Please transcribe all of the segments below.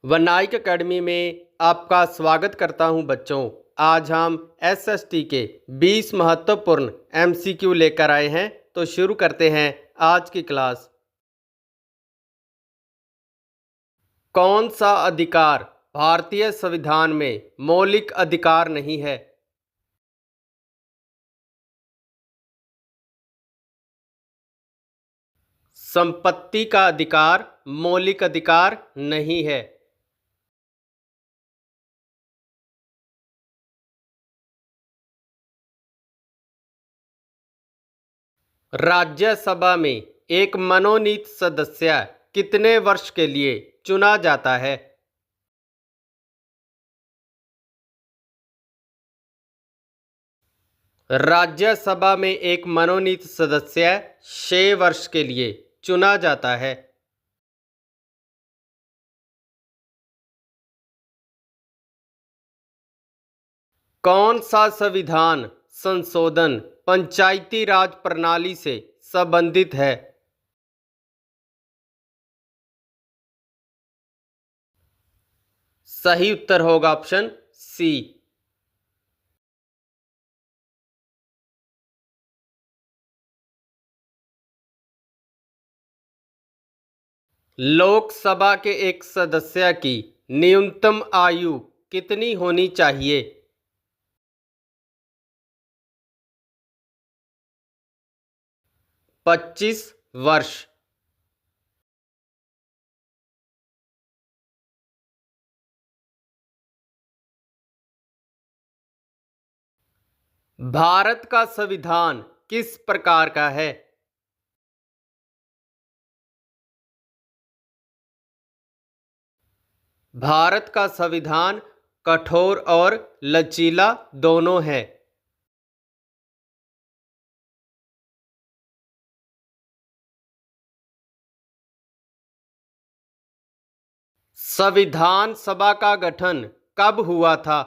वनाइक academy में आपका स्वागत करता हूं बच्चों। आज हम एसएसटी के 20 महत्वपूर्ण एमसीक्यू लेकर आए हैं। तो शुरू करते हैं आज की क्लास। कौन सा अधिकार भारतीय संविधान में मौलिक अधिकार नहीं है? संपत्ति का अधिकार मौलिक अधिकार नहीं है। राज्यसभा में एक मनोनीत सदस्य कितने वर्ष के लिए चुना जाता है? राज्यसभा में एक मनोनीत सदस्य 6 वर्ष के लिए चुना जाता है। कौन सा संविधान संशोधन पंचायती राज प्रणाली से संबंधित है? सही उत्तर होगा ऑप्शन सी। लोकसभा के एक सदस्य की न्यूनतम आयु कितनी होनी चाहिए? 25 वर्ष। भारत का संविधान किस प्रकार का है? भारत का संविधान कठोर और लचीला दोनों है। संविधान सभा का गठन कब हुआ था?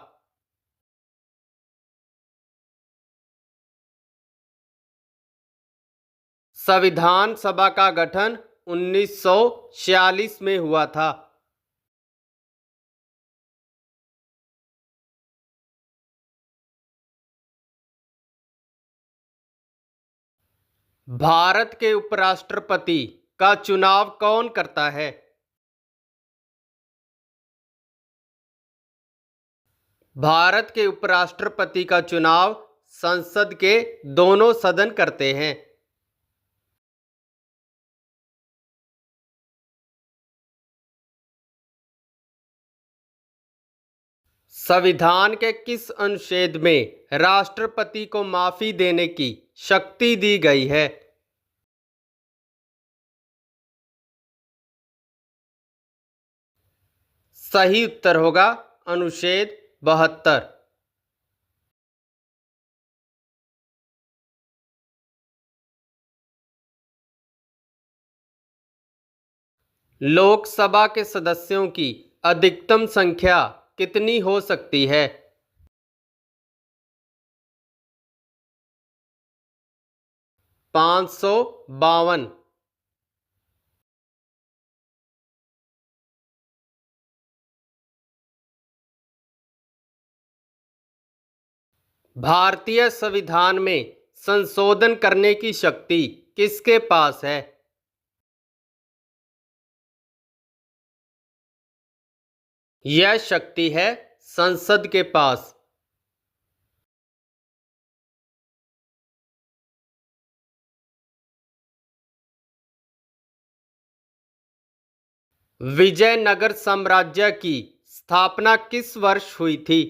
संविधान सभा का गठन 1946 में हुआ था। भारत के उपराष्ट्रपति का चुनाव कौन करता है? भारत के उपराष्ट्रपति का चुनाव संसद के दोनों सदन करते हैं। संविधान के किस अनुच्छेद में राष्ट्रपति को माफी देने की शक्ति दी गई है? सही उत्तर होगा अनुच्छेद 72। लोकसभा के सदस्यों की अधिकतम संख्या कितनी हो सकती है? 552। भारतीय संविधान में संशोधन करने की शक्ति किसके पास है? यह शक्ति है संसद के पास। विजयनगर साम्राज्य की स्थापना किस वर्ष हुई थी?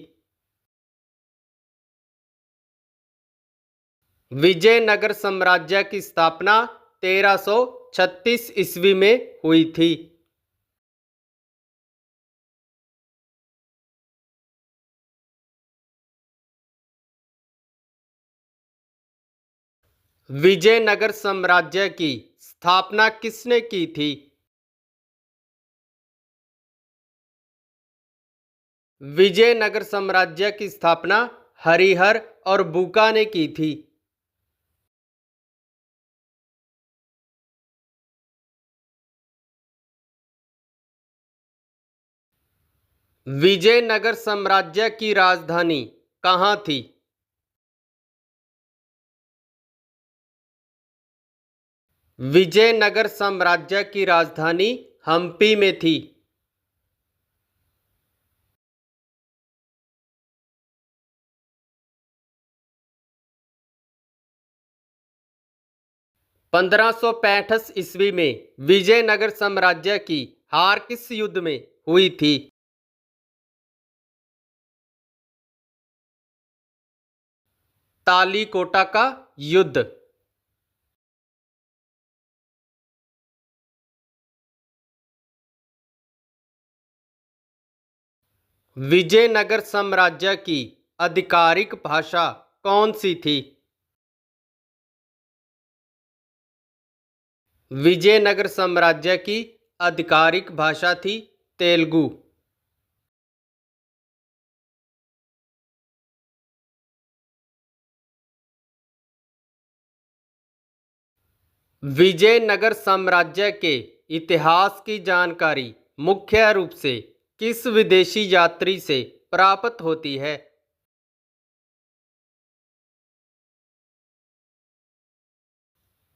विजयनगर साम्राज्य की स्थापना 1336 ईस्वी में हुई थी। विजयनगर साम्राज्य की स्थापना किसने की थी? विजयनगर साम्राज्य की स्थापना हरिहर और बुका ने की थी। विजयनगर साम्राज्य की राजधानी कहाँ थी? विजयनगर साम्राज्य की राजधानी हम्पी में थी। 1565 ईस्वी में विजयनगर साम्राज्य की हार किस युद्ध में हुई थी? तालीकोटा का युद्ध। विजयनगर साम्राज्य की आधिकारिक भाषा कौन सी थी? विजयनगर साम्राज्य की आधिकारिक भाषा थी तेलुगु। विजयनगर साम्राज्य के इतिहास की जानकारी मुख्य रूप से किस विदेशी यात्री से प्राप्त होती है?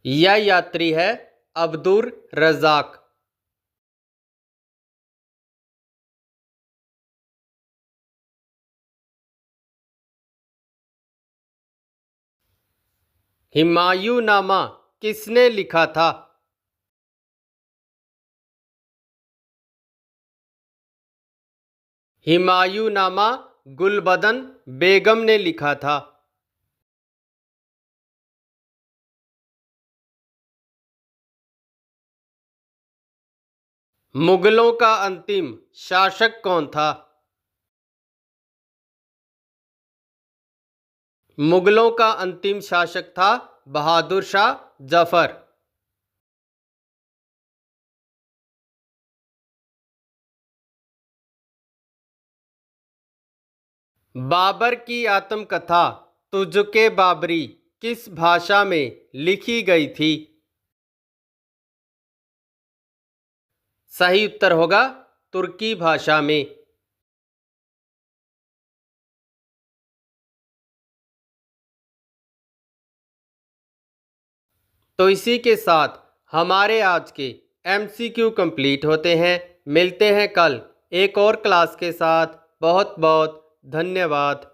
यह यात्री है अब्दुर रज़ाक। हुमायूंनामा किसने लिखा था? हुमायूंनामा गुलबदन बेगम ने लिखा था। मुगलों का अंतिम शासक कौन था? मुगलों का अंतिम शासक था बहादुर शाह जफर। बाबर की आत्मकथा तुझके बाबरी किस भाषा में लिखी गई थी? सही उत्तर होगा तुर्की भाषा में। तो इसी के साथ हमारे आज के एमसीक्यू कंप्लीट होते हैं। मिलते हैं कल एक और क्लास के साथ। बहुत बहुत धन्यवाद।